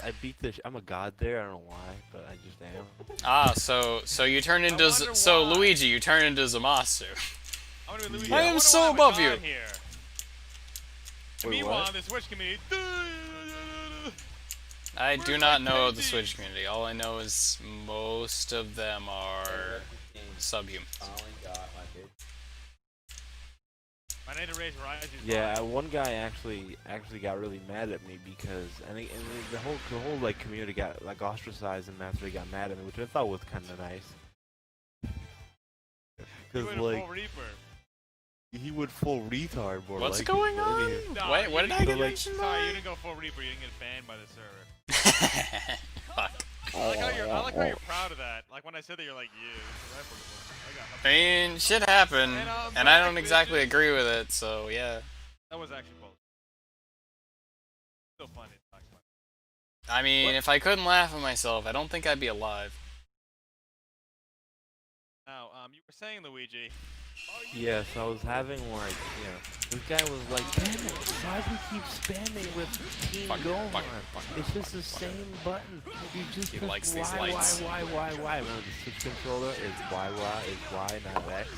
I beat the. I'm a god there. I don't know why, but I just am. Ah, so you turn into Luigi, you turn into Zamasu. I wonder Luigi. Yeah. I am so above you. Here. Wait, Meanwhile, what? the Switch community. I do not know the Switch community. All I know is most of them are subhumans. I need to raise Horizon. Yeah, one guy actually got really mad at me because and the whole like community got like ostracized and after they got mad at me, which I thought was kind of nice. Because like he went full retard. More What's like going on? No, Wait, what did I get like, mentioned? Sorry, you didn't go full Reaper. You didn't get banned by the server. Fuck. I like how you're proud of that. Like when I said that, you're like, yeah, this is I mean, shit happened, and I don't exactly agree with it, so yeah. That was actually bullshit. Still funny. I mean, if I couldn't laugh at myself, I don't think I'd be alive. Now, you were saying, Luigi. yes, I was having like this guy was like, damn it, why do we keep spamming with Team Gohan? It's just the same button. You just He press likes these Y, lights. Y. Remember the Switch controller is Y, not X.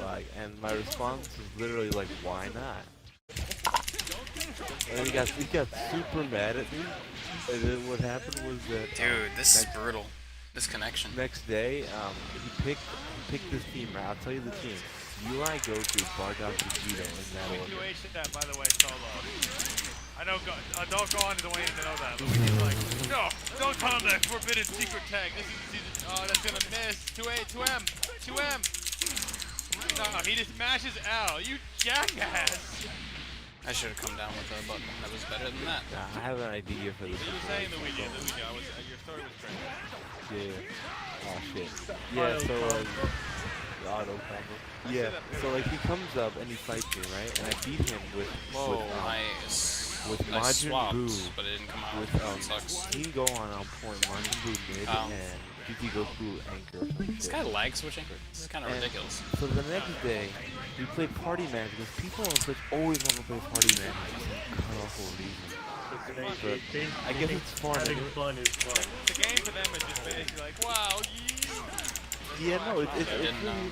Like, and my response is literally like, why not? And he got super mad at me. And then what happened was that Dude, this is brutal. This connection. next day, he picked this team. Right? I'll tell you the team. UI, Goku, Bardock, Vegeta, and that Wait, order. you ate that, by the way, solo. I don't go on to the way to know that. But he's like, no, don't call him the forbidden secret tag. This is season. Oh, that's gonna miss. 2M. No, he just mashes L. You jackass. I should have come down with a button that was better than that. Nah, I have an idea for this. You were saying Luigi. Your story was great. Yeah. Oh shit. Yeah. So auto combo. Yeah. So like he comes up and he fights me, right? And I beat him with Nice. with I Majin swapped, Buu. but it didn't come out. With Sucks. Team Gohan on point, Majin Buu mid, Oh. and GT Goku anchor. This guy lag switching? This is kind of And ridiculous. So the next day, we played party match because people on Twitch always want to play party match for some colorful reason. But I guess it's fun. Having fun is fun. The game for them is just basically like, wow, Yeah, no, it's didn't know. really,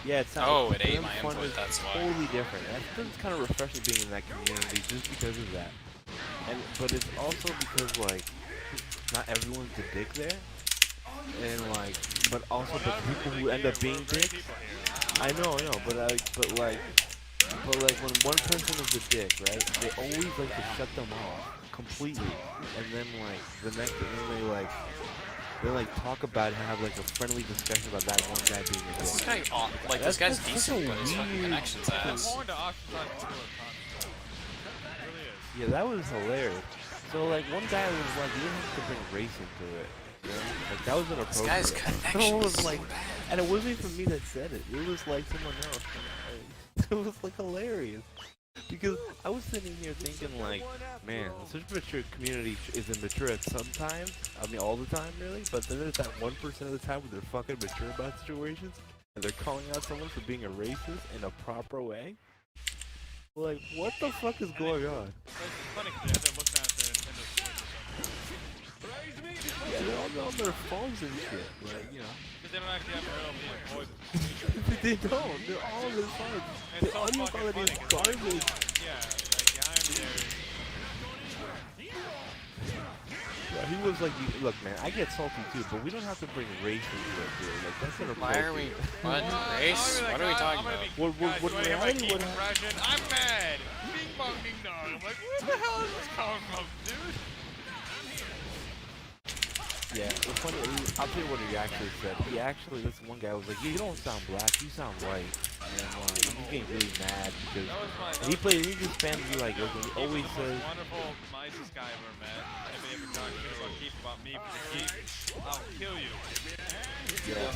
yeah, it's not. Oh, it for ate them, my fun input, is that's why. Totally different. And it's kind of refreshing being in that community just because of that. But it's also because like not everyone's a dick there, and like, but people who end up being dicks. I know, but like when one person is a dick, right? They always like to shut them off completely, and then like the next, and then they like talk about it and have like a friendly discussion about that one guy being a This dick. guy, like, this guy's That's decent, so but his fucking weird. connection's ass. going to ostracize people at times. It really is. Yeah, that was hilarious. So like one guy was like, you didn't have to bring race into it. You know? Like that was inappropriate. This guy's connection Someone is was so like, bad. and it wasn't even me that said it. It was like someone else. It was like hilarious. Because I was sitting here thinking like, man, the Switch mature community is immature at sometimes. I mean all the time really. But then there's that 1% of the time where they're fucking mature about situations. And they're calling out someone for being a racist in a proper way. Like, what the fuck is going on? It's funny because they have to look down at their Nintendo Switch or something. Yeah, they're all on their phones and shit. Like, you know. Because they don't actually have real voice. They don't. They're all on their phones. It's The so audio fucking quality is funny 'cause, like, garbage. yeah, like behind there. Yeah, he was like, look, man, I get salty too, but we don't have to bring race into it, dude. Like, that's Why are we? What? Race? What are we talking about? What reality would happen? I'm mad. Bing bong ding dong. I'm like, where the hell is this coming from, dude? Yeah, it's funny. I'll tell you what he actually said. This one guy was like, you don't sound black, you sound white. And he's getting really mad because he just spams you like, he always says. Wonderful, nicest guy I've ever met. If they ever talk shit about Keith about me for the Keith, I'll kill you. Yeah,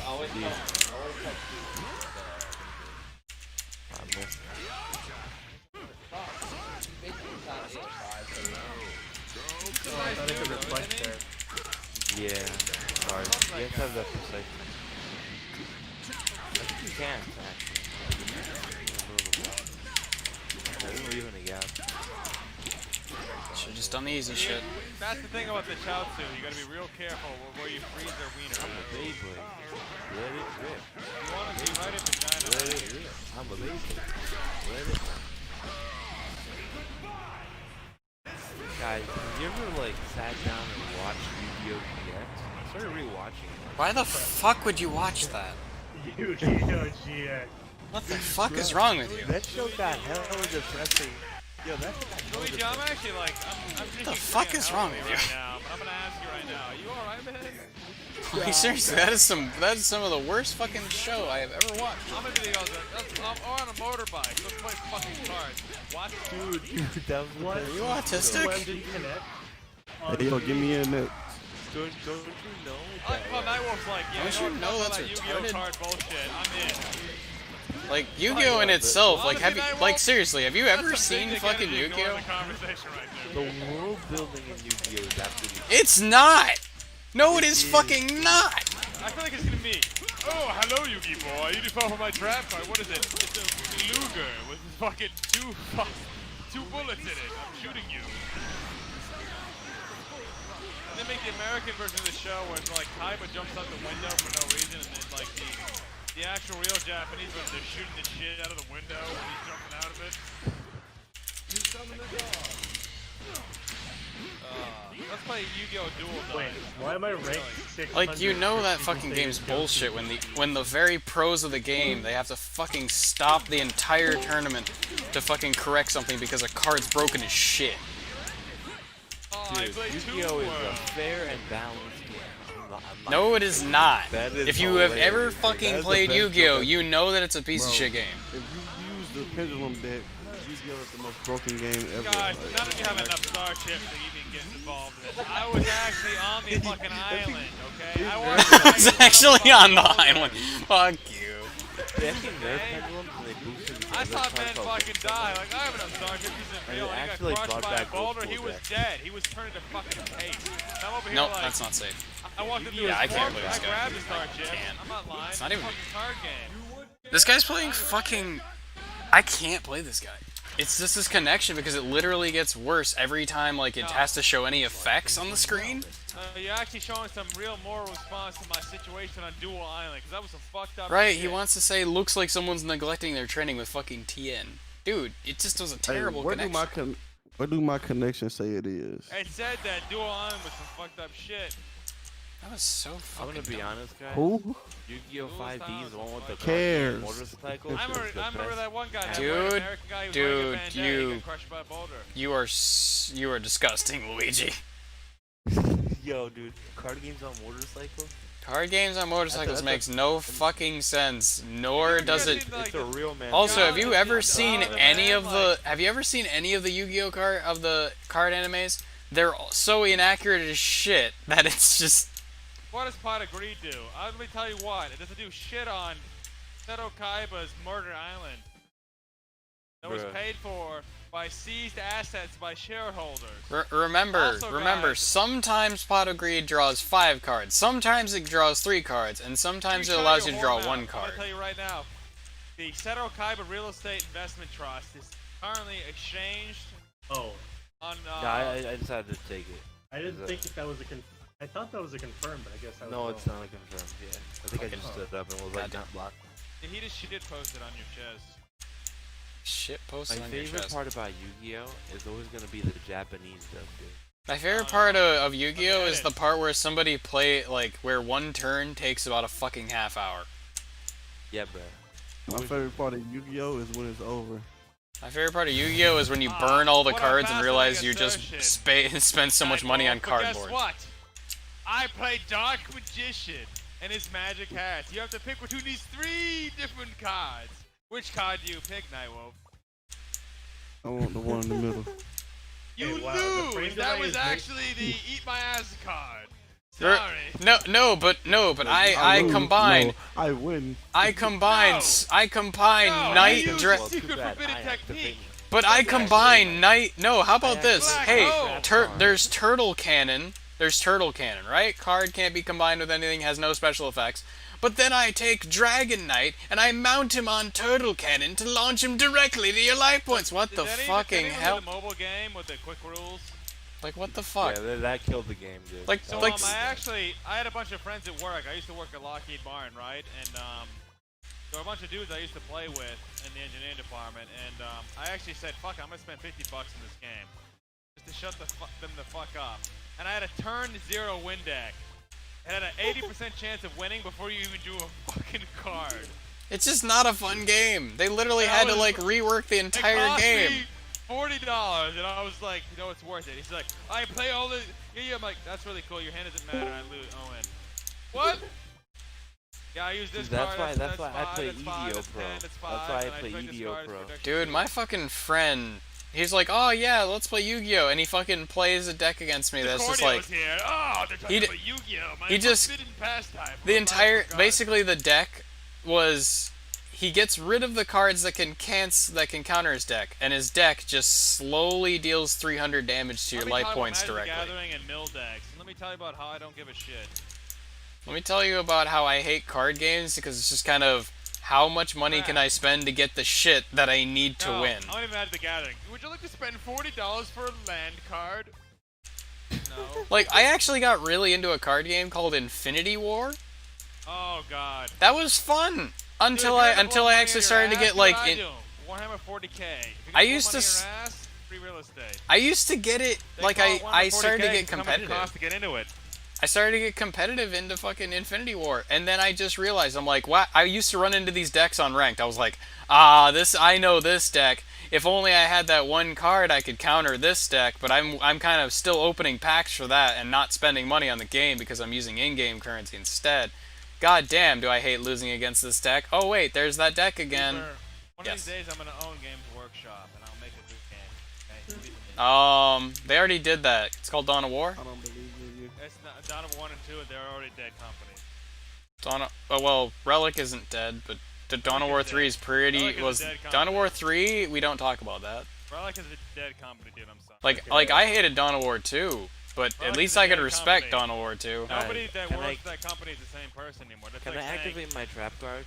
I missed Yeah, sorry. You have to have that precise. I think you can, actually. I didn't leave any gap. Should've just done the easy shit. That's the thing about the Chaozu. You gotta be real careful where you freeze their wiener. I'm a Beyblade. Let it rip. You want to be right in vagina. Let it rip. I'm a Beyblade. Let it rip. Guys, have you ever like sat down and watched Yu-Gi-Oh! GX? I started rewatching it. Why the fuck would you watch that? Yu-Gi-Oh! GX. What the fuck is wrong with you? That show got hella depressing. Yo, that shit got hella Luigi, I'm depressing. actually like, I'm drinking the fuck is wrong with you? right now, but I'm gonna ask you right now. Are you alright, man? Like, seriously, that is some of the worst fucking show I have ever watched. I'm gonna be I'm on a motorbike. Let's play fucking cards. What? Dude, that was What? Are you autistic? When did you connect? Hey, yo, give me in there. Don't you know I like how Nightwolf's like, yeah, Don't you you know know what, that's that Yu-Gi-Oh! retarded? Card bullshit. I'm in. Like, Yu-Gi-Oh! In itself, like, have you, Honestly, like, Nightwolf, seriously, have you ever that's a seen big fucking energy going Yu-Gi-Oh? in the conversation right the there. world building in Yu-Gi-Oh! Is absolutely It's not! No, it is fucking not! I feel like it's gonna be, oh, hello, Yugi boy. You just fell for my trap card. What is it? It's a Luger with fucking two bullets in it. I'm shooting you. And they make the American version of the show where it's like Kaiba jumps out the window for no reason, and then like the actual real Japanese ones, they're shooting the shit out of the window when he's jumping out of it. Let's play Yu-Gi-Oh! Duel Dice. Wait, why am I ranked 600? Like, you know that fucking game's bullshit when the very pros of the game, they have to fucking stop the entire tournament to fucking correct something because a card's broken as shit. Oh, I Dude, played Yu-Gi-Oh! Is a World. fair and balanced game. I'm not No, it is not. That is If you have hilarious. ever That fucking is the played best Yu-Gi-Oh!, joke. you know that it's a piece of Bro. shit game. If you use the pendulum deck, Yu-Gi-Oh! is the most broken game ever. Guys, Like, none of you have enough starships to even get involved in this. I was actually on the fucking island, okay? I was actually on the island. Fuck you. They actually nerf pendulums and they boosted the I saw other men cards fucking die. Like, I have enough starships. He's in And real. it And he actually got crushed brought by a back boulder. old He school was decks. dead. He was turned into fucking paste. I'm over here Nope, like, that's not safe. I walked into Yeah, I his can't corner, play this I guy. grabbed the starship. Can't. I'm not lying. It's not even- a fucking card game. This guy's playing fucking... I can't play this guy. It's just this connection because it literally gets worse every time, like, it has to show any effects on the screen. You're actually showing some real moral response to my situation on Dual Island, because that was some fucked up Right, shit. he wants to say, looks like someone's neglecting their training with fucking TN. Dude, it just was a hey, terrible where connection. where do my connection say it is? It said that Dual Island was some fucked up shit. That was so I'm fucking gonna be dumb. honest, guys. Who? Yu-Gi-Oh! 5D is the one with the Cares? motorcycle. I remember that one guy, that Dude, one American guy who was wearing a dude, bandana, he you- got crushed by a boulder. You are disgusting, Luigi. Yo, dude, card games on motorcycle? Card games on motorcycles that's a- makes no fucking sense, nor does it... It's a real man. Also, have God, you ever it's seen not, any man, of the... Have you ever seen any of the Yu-Gi-Oh! Card animes? They're so inaccurate as shit that it's just... What does Pot of Greed do? Let me tell you what. It doesn't do shit on Seto Kaiba's Murder Island. That was Bruh. paid for by seized assets by shareholders. Remember, Also, guys- sometimes Pot of Greed draws 5 cards, sometimes it draws 3 cards, and sometimes it allows you to draw 1 I'm card. gonna tell you right now, the Seto Kaiba Real Estate Investment Trust is currently exchanged Oh, on. Yeah, I decided to take it. I didn't Is it- think that was a I thought that was a confirm, but I guess I was No, wrong. it's not confirmed. Yeah, I think I just Fucking- stood up and was like not blocked. She did post it on your chest. Shit My posted on your favorite chest. part about Yu-Gi-Oh! Is always gonna be the Japanese stuff, dude. My favorite part of Yu-Gi-Oh! is the edit. part where somebody where one turn takes about a fucking half hour. Yeah, bruh. My favorite part of Yu-Gi-Oh! is when it's over. My favorite part of Yu-Gi-Oh! is when you burn all the what a cards and realize you fascinating just assertion. spend so much money on But cardboard. guess what? I play Dark Magician and his magic hat. You have to pick between these 3 different cards. Which card do you pick, Nightwolf? I want the one in the middle. You Hey, wow, the lose! frame That delay was is actually the Eat My Ass card. There- Sorry. No, but I lose. combine. No, I win. I combine. No. I combine No, night you use dress. the secret forbidden technique. But I combine night. No, how about this? Black Hey, hole. there's Turtle Cannon. There's Turtle Cannon, right? Card can't be combined with anything, has no special effects. But then I take Dragon Knight and I mount him on Turtle Cannon to launch him directly to your life points. What the Did fucking anyone hell? do the mobile game with the quick rules? Like, what the fuck? Yeah, that killed the game, dude. Like, So like, I had a bunch of friends at work. I used to work at Lockheed Martin, right? And there were a bunch of dudes I used to play with in the engineering department. And I actually said, "Fuck, I'm gonna spend $50 in this game, just to shut them the fuck up." And I had a turn 0 win deck. It had an 80% chance of winning before you even drew a fucking card. it's just not a fun game. They literally had to like rework the entire game. Me $40, and I was like, you know, it's worth it. He's like, I play all the. Yeah, I'm like, that's really cool. Your hand doesn't matter. I lose. Oh, win. What? Yeah, I use this That's card. why I play that's five, EDO that's Pro. 10, That's five, why I and play this EDO card is Pro. protection. Dude, my fucking friend, he's like, oh yeah, let's play Yu-Gi-Oh! And he fucking plays a deck against me that's just like, Here. Oh, they're talking he about Yu-Gi-Oh! My he just- forbidden pastime. the entire, basically the deck was, he gets rid of the cards that can counter his deck, and his deck just slowly deals 300 damage to your life points directly. Gathering and mill decks. Let me tell you about how I don't give a shit. Let me tell you about how I hate card games, because it's just kind of, how much money can I spend to get the shit that I need to win? I don't even have the gathering. Would you like to spend $40 for a land card? No. Like, I actually got really into a card game called Infinity War. Oh god. That was fun! Until Dude, I actually started to get like Warhammer 40K. I used to free real estate. I used to get it like I started to get competitive. Cost to get into it. I started to get competitive into fucking Infinity War, and then I just realized, I'm like, what? I used to run into these decks on ranked. I was like, I know this deck. If only I had that one card, I could counter this deck. But I'm kind of still opening packs for that and not spending money on the game because I'm using in-game currency instead. God damn, do I hate losing against this deck? Oh wait, there's that deck again. One of these days, I'm gonna own Games Workshop, and I'll make a good game. Okay? They already did that. It's called Dawn of War. I don't believe you. It's not Dawn of 1 and 2, and they're already dead companies. Well, Relic isn't dead, but the Dawn of War 3 is pretty. Dawn of War 3? We don't talk about that. Relic is a dead company, dude. I'm sorry. Like I hated Dawn of War 2, but Relic at least is a I could dead respect company. Dawn of War 2. Nobody that Can works I- at that company is the same person anymore. That's Can like I saying, activate my trap card?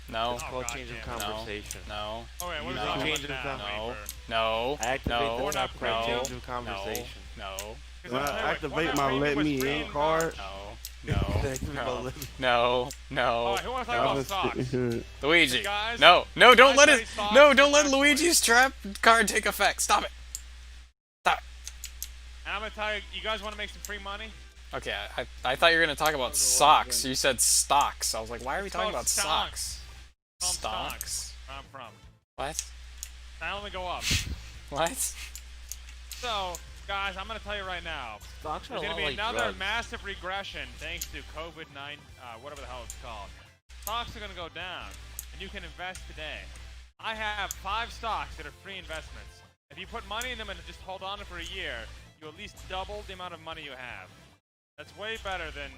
No. It's called God change of damn it. conversation. No. Okay, what is No. wrong Change with of that? No. Reaper? No. I activate No. the trap card, No. change of conversation. No. 'Cause When I'll I tell you what, activate one my Reaper let was me free in in card. No. No. No. No. Alright, who wants to talk about socks? Luigi. Guys, No. No, don't I let say it. socks No, is don't let the best Luigi's trap card take effect. Stop it. Stop it. And I'm gonna tell you, you guys want to make some free money? Okay, I thought you were gonna talk about socks. You said stocks. I was like, why are we It's talking called about socks? From Stocks. Where I'm from. What? I only go up. What? So, guys, I'm gonna tell you right now. Stocks are There's a gonna lot be like another drugs. massive regression thanks to COVID-19, whatever the hell it's called. Stocks are gonna go down, and you can invest today. I have 5 stocks that are free investments. If you put money in them and just hold on to it for a year, you at least double the amount of money you have. That's way better than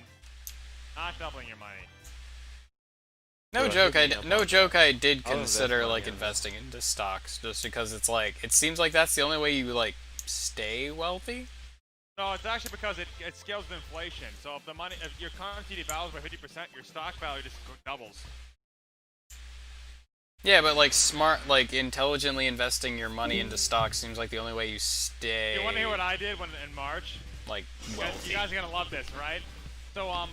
not doubling your money. No Well, joke. hit me up No on joke. that. I did I'll invest consider money like on that. investing into stocks, just because it's like it seems like that's the only way you like stay wealthy. No, it's actually because it scales with inflation. So if your currency devalues by 50%, your stock value just doubles. Yeah, but like like intelligently investing your money into stocks seems like the only way you stay. You want to hear what I did in March? Like You wealthy. guys are gonna love this, right? So all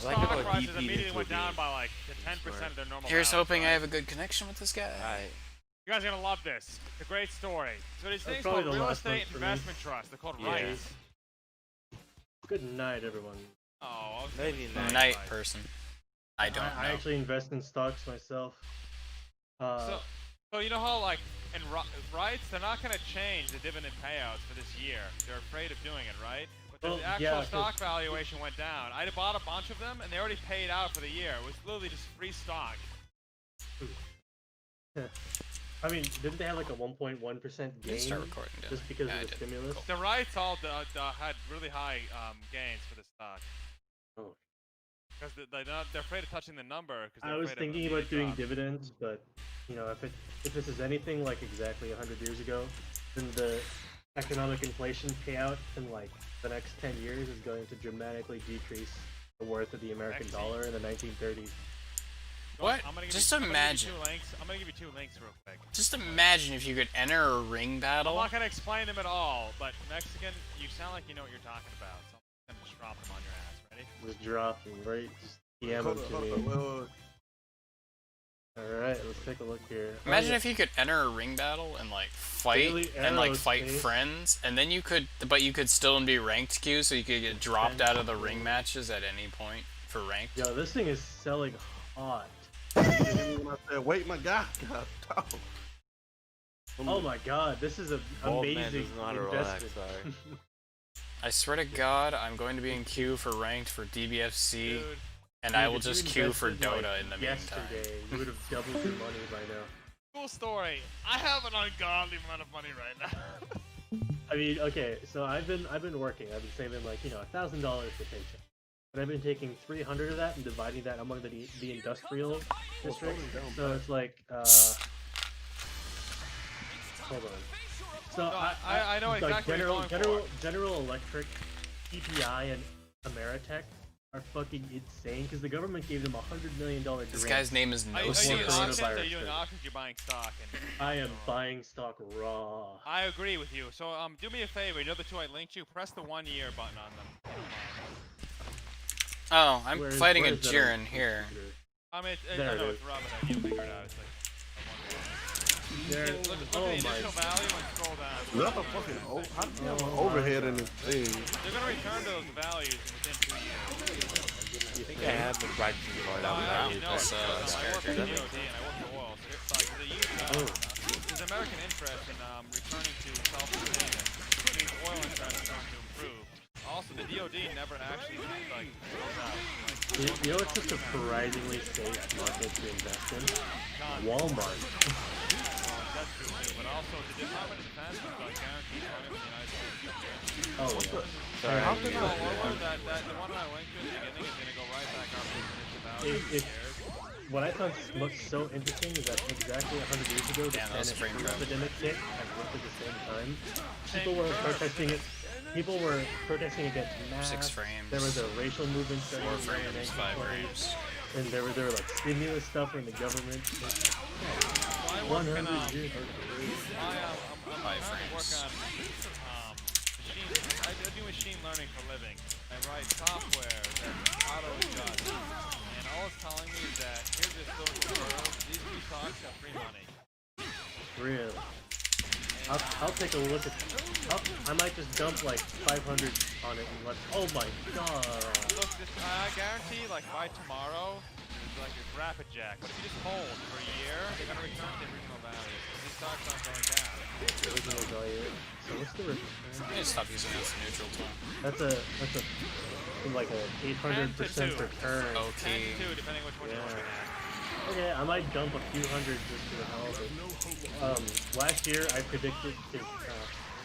like stock how prices DP immediately this went would down be by like to 10% of their normal. Here's balance, hoping I right? have a good connection with this guy. Alright. You guys are gonna love this. It's a great story. So these things probably called the real last one estate for me. investment trusts. They're called Yeah. REITs. Good night, everyone. Oh, I was Maybe gonna say Night REITs. person. I don't know. I actually invest in stocks myself. So you know how like in REITs, they're not gonna change the dividend payouts for this year. They're afraid of doing it, right? But Well, the actual yeah, 'cause- stock valuation went down. I bought a bunch of them, and they already paid out for the year. It was literally just free stock. I mean, didn't they have like a 1.1% You can gain start recording. didn't just I? because Yeah, I of the did. stimulus? Cool. The REITs all had really high gains for the stock. Oh. Because they're afraid of touching the number. Cause I they're was afraid of thinking immediate about doing drops. dividends, but you know, if this is anything like exactly 100 years ago, then the economic inflation payout in like the next 10 years is going to dramatically decrease the worth of the American Next dollar in the 1930s. What? I'm gonna give Just you, I'm gonna give imagine. you 2 links. I'm gonna give you 2 links real quick. Just imagine if you could enter a ring I'm battle. not gonna explain them at all, but Mexican, you sound like you know what you're talking about. So I'm gonna just drop them on your ass. Ready? Just drop them, right? Just DM Hold them on, to hold me. on, wait, wait. Alright, let's take a look here. Imagine if you could enter a ring battle and like fight Daily and like arrows, fight Chase. friends, and then you could, but you could still be ranked queue, so you could get dropped out of the ring matches at any point for ranked. Yo, this thing is selling hot. You didn't hear me when I said, wait, my guy. God, dog. Oh my god, this is an Bald man amazing does not relax, investment. sorry. I swear to God, I'm going to be in queue for ranked for DBFC, Dude, and Dude, I will if you just queue for invested, like, Dota in the meantime. yesterday, you would have doubled your money by now. cool story. I have an ungodly amount of money right now. I mean, okay, so I've been working. I've been saving like $1,000 per paycheck, but I've been taking 300 of that and dividing that among the industrial districts. So it's like, hold on. So No, I know like exactly what you're going for. General Electric, EPI, and Ameritech are fucking insane because the government gave them $100 million grant. This guy's name is Are you No doing auctions? Are coronavirus you doing thing. auctions? You're buying stock. And, I am buying stock raw. I agree with you. So do me a favor. You know the 2 I linked you? Press the 1 year button on them. Oh, I'm Where is- fighting where a is that Jiren on here. computer? I mean, There I it know is. it's Robin. You'll figure it out. It's like There, look at the oh initial my. value and scroll down. That's a fucking how do you have an overhead in this thing? They're gonna return those values within 2 years. I think I have the right to card No, out. I That know is it. that's, No, I work for character. the DOD and I work for oil. So there's American interest in returning to self-sustainment, which means oil interest is going to improve. Also, the DOD never actually like goes out. You know what's just a surprisingly safe market to invest in? Walmart. That's true too. But also, the Department of Defense has got guaranteed funding from the United States. Oh yeah. Sorry. How can No, I? the one I linked to in the beginning is going to go right back up to its initial value. What What I found so interesting is that exactly 100 years ago, the Damn, that was Spanish frame flu drop. epidemic hit and worked at the same time. People were protesting it. People were protesting against masks. 6 frames. There was a racial movement starting 4 in the frames, 5 1920s, frames. and there were like stimulus stuff from the government. I work 100 in, years. I'm trying to work on machine. I do machine learning for a living. I write software that auto adjusts, and all it's telling me is that here's this little curve. These 2 stocks have free money. Really. I'll take a look at. I might just dump like 500 on it and let. Oh my god. Look, I guarantee, like by tomorrow, there's like a rapid jack. But if you just hold for a year, they're gonna return to the original value. These stocks aren't going down. Original value. So what's the return? I'm gonna stop using that as a neutral tool. That's a like a 800% 10 to 2. return. Okay. 10 to 2, depending which one you're looking at. Okay, I might dump a few hundred just for the hell of it. Last year I predicted because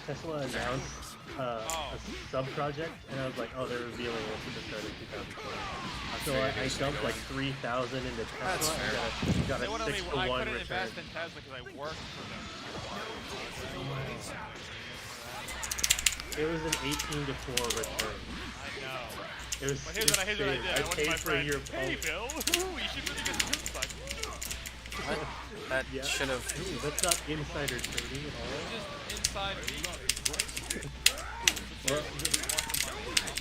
Tesla announced a sub-project, and I was like, oh, they're revealing it at the start of 2020. So I dumped like 3,000 into Tesla and got a 6 to 1 I couldn't return. invest in Tesla because I worked for them. It was an 18 to 4 return. I know. It was But here's what I did. insane. I I went to paid my for friend. your Hey, post. Bill. Ooh, you should really get this suck. What? That Yeah. should have. Ooh, that's not insider trading at all. Just inside. Well,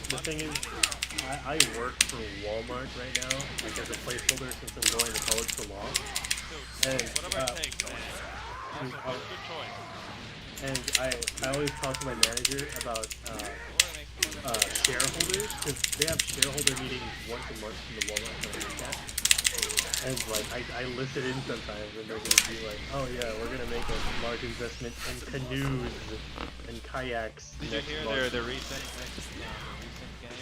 the thing is, I work for Walmart right now, like as a placeholder since I'm going to college for law. And Whatever it takes, man. Also, good choice. and I always talk to my manager about shareholders because they have shareholder meetings once a month in the Walmart recap. And like I listen in sometimes, and they're gonna be like, "Oh yeah, we're gonna make a large investment in canoes and kayaks." Did you next hear month." their recent games?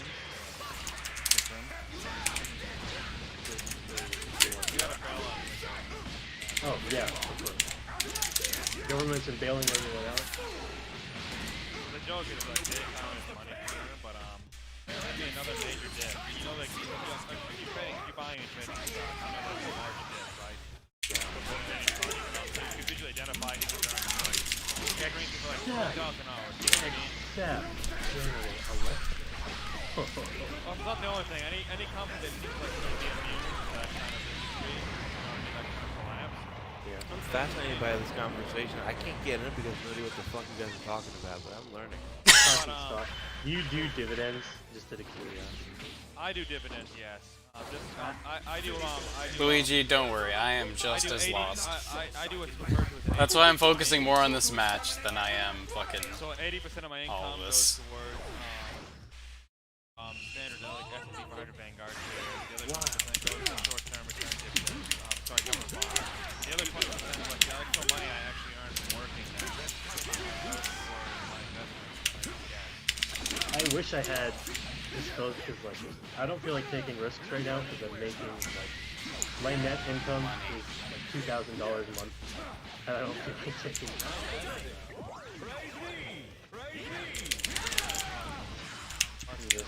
You got a bail out. Oh yeah, of course. Government's been bailing everyone out. The joke is like they count as money for it, but there'd be another major dip. You know, like you're buying and trading stocks, you know that's a large dip, right? You can visually identify these returns like green for like $12,000. You know what I mean? Except General Electric. Well, it's not the only thing. Any company that seems like it's going to be immune to that kind of industry, that kind of collapse. Yeah. I'm fascinated by this conversation. I can't get in because I don't know what the fuck you guys are talking about, but I'm learning. Talking stock. You do dividends, just out of curiosity. I do dividends, yes. I do. Luigi, don't worry. I am just as 80, lost. I do what's referred to as an That's why I'm focusing more on this match than I am fucking. So 80% of my all income of goes this. towards standard like S&P 500 Vanguard shares. The other 20% goes to short-term return dividends. Sorry, government bonds. The other 20% is like the actual money I actually earn from working now. Goes towards my investments. Yeah. I wish I had this code because like I don't feel like taking risks right now because I'm making like my net income is like $2,000 a month, and I don't feel like taking. This.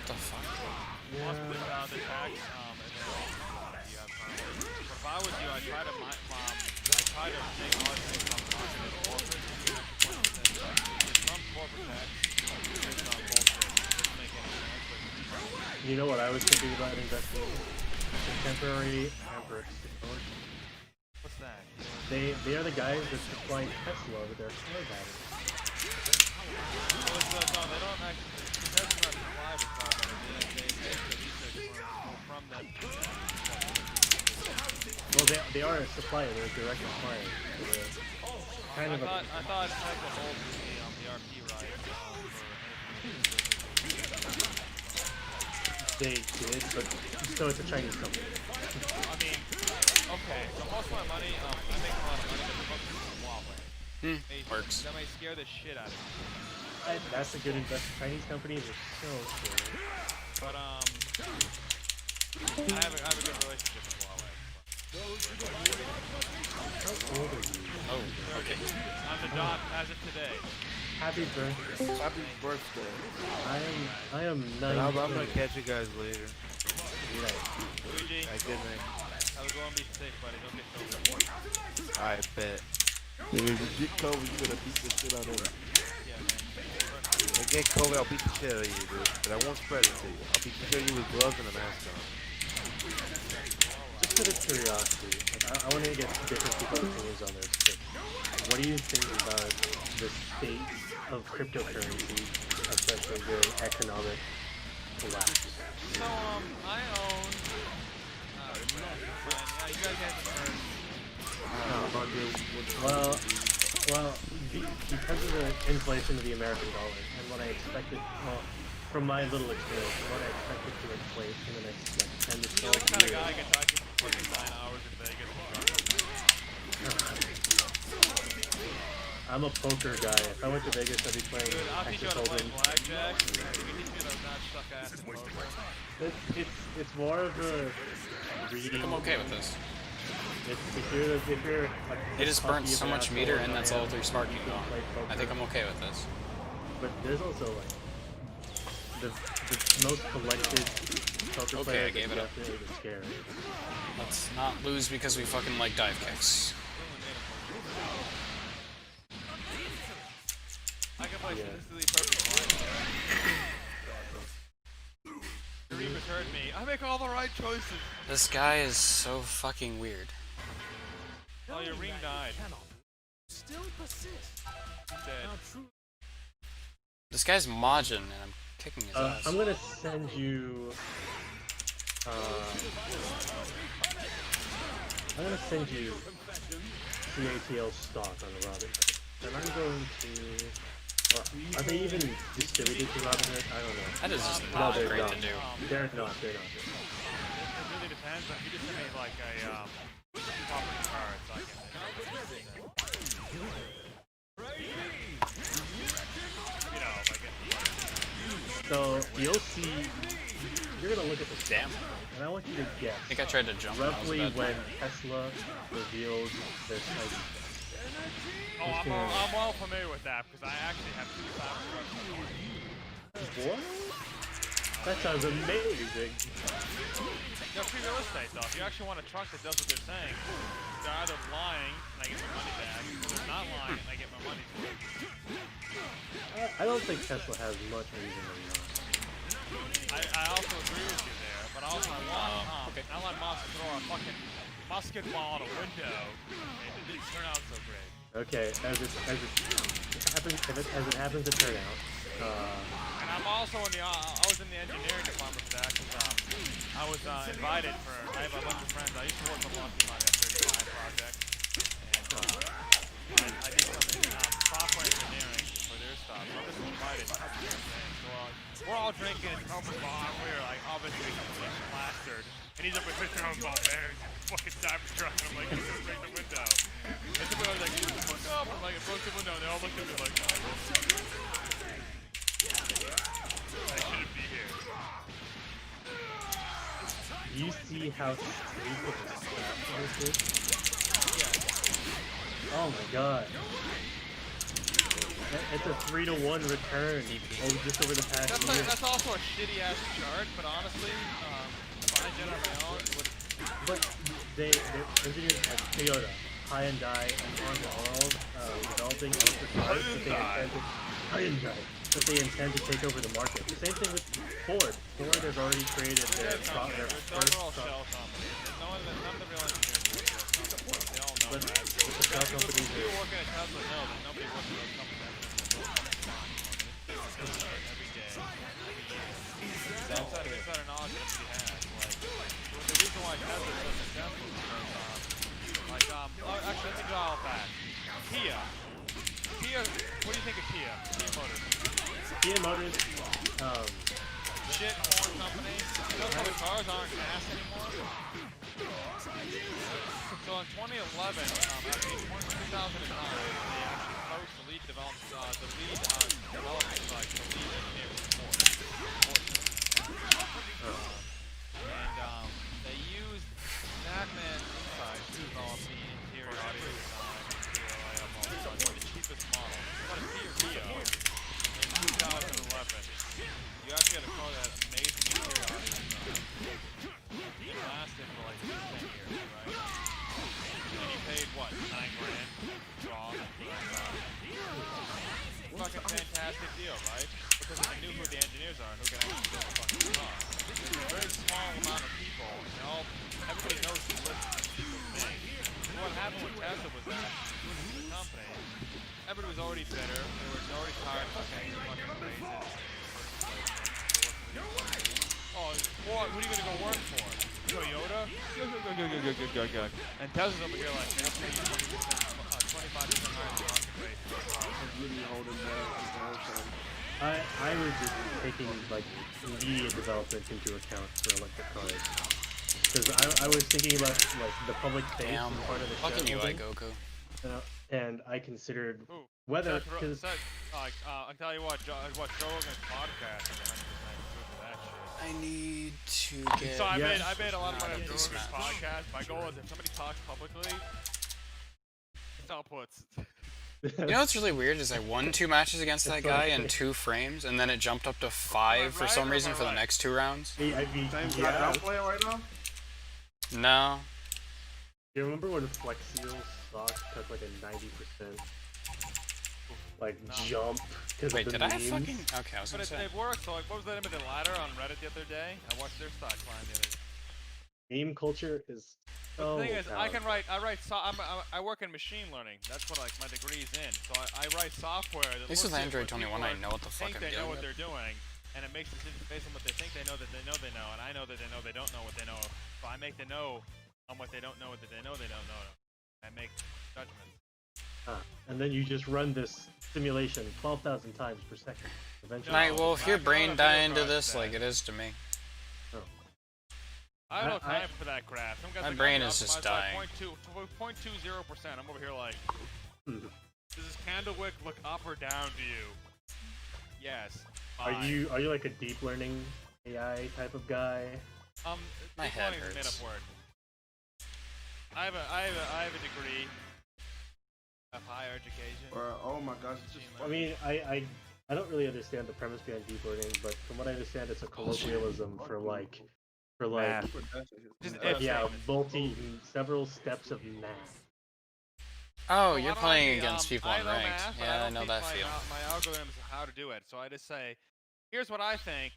The fuck? Yeah. The tax, and then you have if I was you, I'd try to make all the things I'm talking to corporate. Some corporate tax is not bullshit. It doesn't make any sense. You know what I was thinking about investing in? Contemporary Amperex technology. What's that? They are the guys that supply Tesla with their car batteries. No, they don't actually. Tesla's not supply with car batteries. They make the research from them. Well, they are a supplier. They're a direct supplier. So they're kind of I thought Tesla holds the RP right they did, but so it's a Chinese company. I mean, okay, so most of my money, I make a lot of money, but the most is from Huawei. Works. That may scare the shit out of me. That's a good investment. Chinese companies are so scary. But, I have a good relationship with Huawei. How old are you? Oh, okay. On the dot as of today. Happy birthday. Happy birthday. I am But 19. I'm gonna catch you guys later. Luigi, Good night. have a go and be safe, buddy. Don't get COVID. I bet. And if you get COVID, you gotta beat the shit out of it. Yeah, man. If I get COVID, I'll beat the shit out of you, dude. But I won't spread it to you. I'll beat the shit out of you with gloves and a mask on. Just out of curiosity, like, I want to get different people's opinions on this. But what do you think about the state of cryptocurrency, especially during economic collapse? So, I own... yeah, you guys have to earn... Well, because of the inflation of the American dollar, and what I expected, from my little experience, what I expected to inflate in the next like 10 to 12 You're the kind of years. guy I can talk to for fucking 9 hours in Vegas. I'm a poker guy. If I went to Vegas, I'd be playing Dude, I'll teach you how to play Hold'em. blackjack. You can teach me how to not suck ass in poker. It's more of a reading. I'm okay with this. If you're like, It just burns so much asshole meter, as and I that's am, all through Sparky you can gone. play I think poker. I'm okay with this. But there's also like the most collected poker Okay, players I gave is it up. definitely the scary. Let's not lose because we fucking like dive kicks. I can play statistically perfect. The Reapers heard me. I make all the right choices. This guy is so fucking weird. Oh, your ring died. Still persist. Dead. This guy's Majin, and I'm kicking his ass. I'm gonna send you. I'm gonna send you CATL stock on the Robinhood, and I'm going to. Are they even distributed to Robinhood? I don't know. That is just No, not they're great not. to do. They're not. It really depends. Like, you just send me like a property card so I can. You know, like So you'll see. You're gonna look at the Damn. and I want you to guess I think I tried to jump. and that was a roughly bad when plan. Tesla revealed their site. Oh, I'm well familiar with that because I actually have 2 classes. What? That sounds amazing. No, free real estate though. If you actually want a truck that does what they're saying, they're either lying and I get my money back, or they're not lying and I get my money back. I don't think Tesla has much reason to not. I also agree with you there, but also I want Elon Musk to throw a fucking musket ball out a window, and it didn't turn out so great. Okay, as it happens to turn out. And I'm also in the I was in the engineering department for that because I was invited for. I have a bunch of friends. I used to work on Lockheed on the F-35 project, and I did some software engineering for their stuff. So I was invited. So we're all drinking and open bar. We're like obviously completely plastered, and he's up with Mr. Homeball bears, fucking Cybertruck, and I'm like, he's gonna break the window. And somebody was like, "Shut the fuck up!" I'm like, "It broke the window," and they all looked at me like, I shouldn't be here. Do you see how straight the this is? Yeah. Oh my god. It's a 3-to-1 return just over the past year. That's also a shitty ass chart, but honestly, if I did on my own, but their engineers at Toyota, Hyundai, and Honda are all developing electric cars that they intend to take over the market. The same thing with Ford. Ford has already created their first shell companies. None of the real engineers work at those companies. They all know that. The shell companies People working at Tesla know that nobody works at those companies. Every day. That's inside knowledge that he has. Like, the reason why Tesla is so successful is because, actually, let me go all back. Kia, what do you think of Kia? Kia Motors. Kia Motors, Shit horn company. Those other cars aren't gas anymore. So in 2011, actually in 2009, they actually post the lead development, the lead engineer for Ford. And they used Snackman Insights to develop the interior audio design, interior layout, for the cheapest model. About a Kia Rio in 2011. You actually had a car that had amazing interior audio design. It lasted for like 10 years, right? And he paid what, $9 grand raw? Fucking fantastic deal, right? Because they knew who the engineers are and who can actually build a fucking car. There's a very small amount of people, and everybody knows who listens to people's names. What happened with Tesla was that the company, everybody was already bitter, they were already tired of fucking raises. Oh, boy, who are you gonna go work for? Toyota? Go. And Tesla's over here like, they'll pay you 25% higher than market rate. Really holding back. I was just taking like immediate development into account for electric cars. Because I was thinking about like the public face as part of the fucking UI shareholding. Goku. And I considered Ooh, whether because I'll tell you what, Joe Rogan's podcast is 100% proof of that shit. I need to get. So I Yes. made a lot of money on Joe This Rogan's match. podcast. My goal is if somebody talks publicly, it's outputs. You know what's really weird is I won 2 matches against that It's guy like- in 2 frames, and then it jumped up to 5 for right some or reason am I for the right? next 2 rounds. I mean, Same yeah. guy I'm playing right now? No. Do you remember when Flex Seal stock took like a 90% jump because Wait, of the did I have memes? fucking? Okay, I was But gonna say. it works. So like, what was the name of the ladder on Reddit the other day? I watched their stock climb the other day. Meme culture is But so the thing is, powerful. I work in machine learning. That's what like my degree's in. So I write software that At least with looks at Android what 21, people I know what the fuck think I'm they know dealing what with. they're doing, and it makes decisions based on what they think they know that they know they know, and I know that they know they don't know what they know. So I make the know on what they don't know that they know they don't know. I make judgments. And then you just run this simulation 12,000 times per second. Eventually, Right, well, if your I brain don't die feel into like this that. like it is to me. I have no I- time for that crap. Some guys My like, brain I'm is just optimized dying. by 0.20%. I'm over here like, Mhm. does this candlewick look up or down to you? Yes. Are Fine. you like a deep learning AI type of guy? My deep head learning is a hurts. made-up word. I have a degree of higher education. Or, oh my gosh, it's just I mean, I don't really understand the premise behind deep learning, but from what I understand, it's a colloquialism for Math. Just if yeah, statements. several steps of math. Oh, So you're why don't I playing be, against people I on know ranked. math, but Yeah, I don't know teach that my, feel. my algorithms how to do it. So I just say, here's what I think.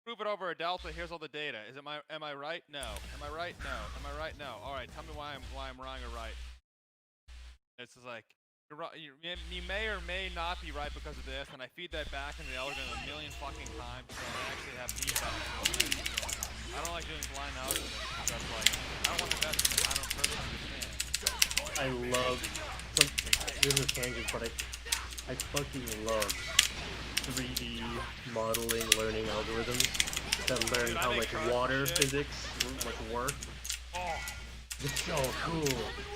Prove it over a delta. Here's all the data. Am I right? No. Am I right? No. Am I right? No. All right. Tell me why I'm wrong or right. It's just like you may or may not be right because of this, and I feed that back into the algorithm a million fucking times until I actually have feedback. I don't like doing blind algorithms because like I don't want to invest in it. I don't personally understand. I love this is a tangent, but I fucking love 3D modeling learning algorithms that learn how like water physics like work. Oh, It's so cool.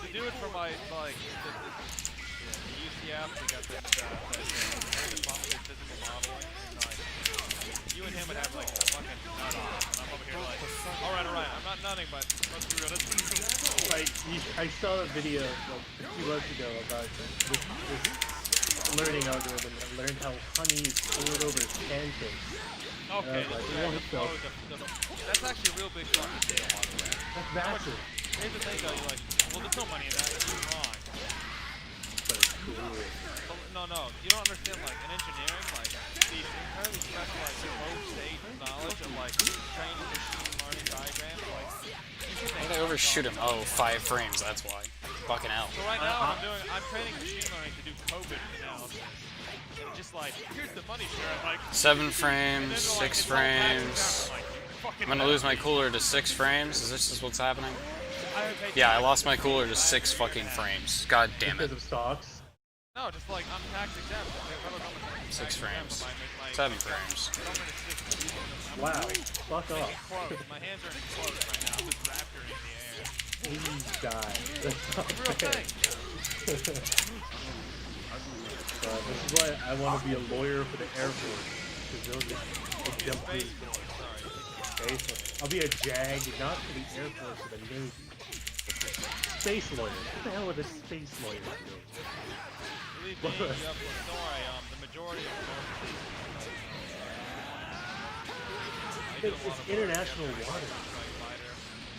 the dude from my like the UCF, they got that physical modeling. And, like, you and him would have like a fucking nut on, and I'm over here like, all right, I'm not nutting, but let's be real, that's pretty cool. I saw a video like a few months ago about this learning algorithm that learned how honey is poured over pancakes. Okay, like, that's actually a real big fucking deal, by the way. That's massive. Here's the thing, though. You're like, well, there's no money in that. You're wrong. But it's cool. But no. You don't understand, like, in engineering, like, the entirely specialized low-state knowledge of, like, trained machine learning diagrams, like, Why did I overshoot him? Oh, 5 frames, that's why. Fucking hell. So right now, I'm training machine learning to do COVID analysis. And just like, here's the money share, I'm like... 7 frames, 6 frames... I'm gonna lose my cooler to 6 frames? Is this what's happening? Yeah, I lost my cooler to 6 fucking frames. God damn it. Because of stocks? No, just like, I'm tax exempt. 6 frames. 7 frames. Wow, fuck off. My hands are in quotes right now. I'm just raptoring in the air. Please die. That's not Real fair. thing. This is why I want to be a lawyer for the Air Force. Because they'll just jump through. I'll be a JAG, not for the Air Force, for the Navy. Space lawyer. What the hell would a space lawyer do? Believe me, you have the story. The majority of It's international water.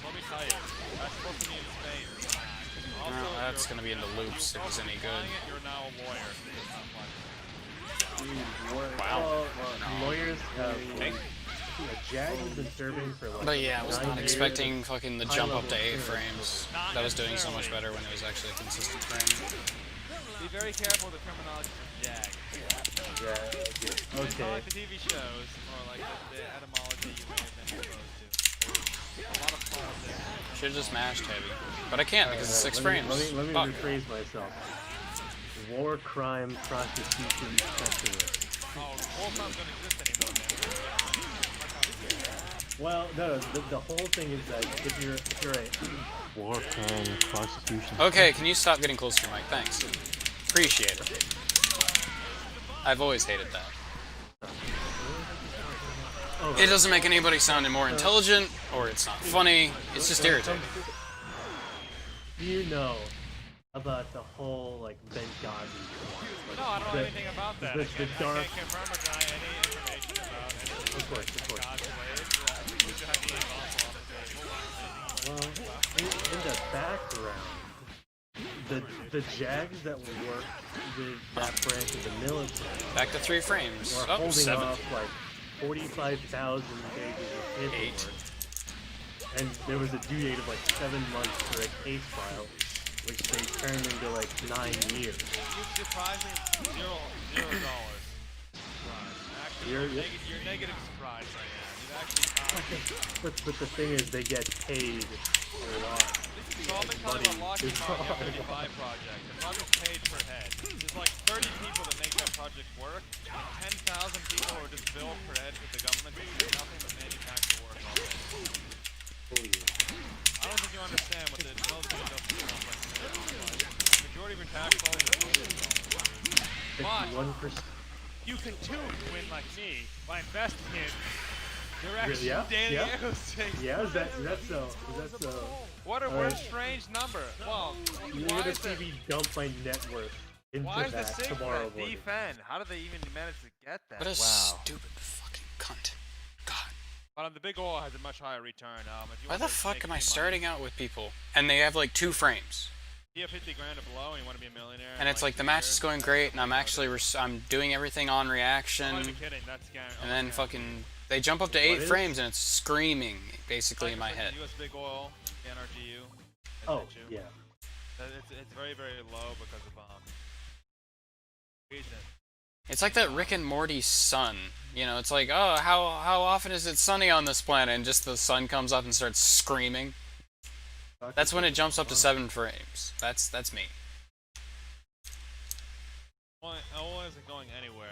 Let me tell you, that's supposed to be in Spain. Well, that's gonna be into loops if it's any good. You're now a lawyer. Wow. Lawyers have... JAG has been serving for like But yeah, I was 9 not years. expecting fucking the jump up to 8 High-level frames. That was doing so much better when it was actually a consistent frame. Be very careful with the terminology of JAG. JAG. It's Okay. not like the TV shows, or like the etymology you may have been exposed to. A lot of politics. Should've just mashed heavy. But I can't because it's 6 frames. Let me Fuck. rephrase myself. War crime prosecution specialist. Oh, war crimes don't exist anymore, man. Well, no, the whole thing is that if you're a war crime prosecution. Okay, can you stop getting close to your mic? Thanks. Appreciate it. I've always hated that. It doesn't make anybody sound more intelligent, or it's not funny. It's just irritating. Do you know about the whole like Benghazi? No, I don't know anything about that. The I can't dark. confirm or deny any information about it. Of course. God's ways. We should have the info off the table. Well, in the background, the JAGs that work with that branch of the military Back to 3 frames. were Oh, holding 7. off like 45,000 pages of 8. paperwork. And there was a due date of like 7 months for a case file, which they turned into like 9 years. You surprised me $0. Actually, you're negative surprised right now. You've actually But the thing is, they get paid a lot. So I've been talking about Lockheed Martin F-35 project. The project's paid per head. There's like 30 people that make that project work, and 10,000 people are just billed per head with the government to do nothing but manufacture work all day. I don't think you understand what the military industrial complex is. The majority of your tax dollars are but 51%. you can too win like me by investing in direct Yeah? daily Yeah? aerospace. Yeah, is that so? Is that so? What a strange number. Well, You're why gonna is see it? me dump my net worth into Why is the that tomorrow Sigma morning. defend? How did they even manage to get that? What a stupid fucking cunt. God. But the big oil has a much higher return. If you Why want the to fuck make am I money- starting out with people and they have like 2 frames? You have 50 grand to blow and you want to be a millionaire. And it's like the match is going great, and I'm actually I'm doing everything on I'm not reaction, even kidding. That's scary. and then fucking they jump up to 8 frames and it's screaming basically in my head. US Big Oil, the NRGU. Oh, yeah. It's very, very low because of reason. It's like that Rick and Morty sun. You know, it's like, oh, how often is it sunny on this planet? And just the sun comes up and starts screaming. That's when it jumps up to 7 frames. That's me. Oil isn't going anywhere.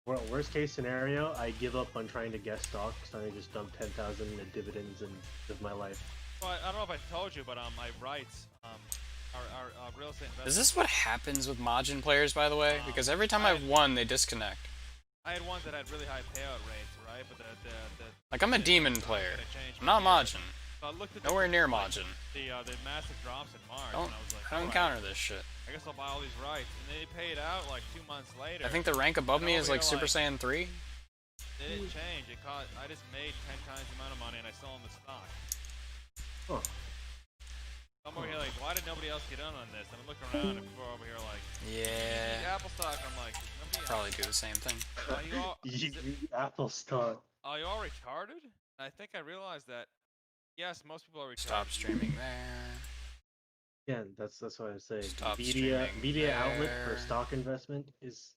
Well, worst case scenario, I give up on trying to guest stock, so I just dump 10,000 in dividends and live my life. Well, I don't know if I told you, but my rights, our real estate investment. Is this what happens with Majin players, by the way? Because every time I've won, they disconnect. I had ones that had really high payout rates, right? But Like, I'm a demon player. I'm not Majin. So I looked at Nowhere near Majin. the massive drops in March, Don't, and I was like, I don't alright, encounter this shit. I guess I'll buy all these rights, and they paid out like 2 months later. I think the rank above me And is over like here, Super Saiyan 3. It didn't change. I just made 10 times the amount of money, and I still own the stock. Huh. I'm over here like, why did nobody else get in on this? And I look around, and people are over here like, Yeah. Apple stock. I'm like, nobody Probably do the same thing. Are you all, Apple stock. are you all retarded? And I think I realized that, yes, most people are retarded. Stop streaming there. Yeah, that's what I'm saying. Stop Media streaming outlet for there. stock investment is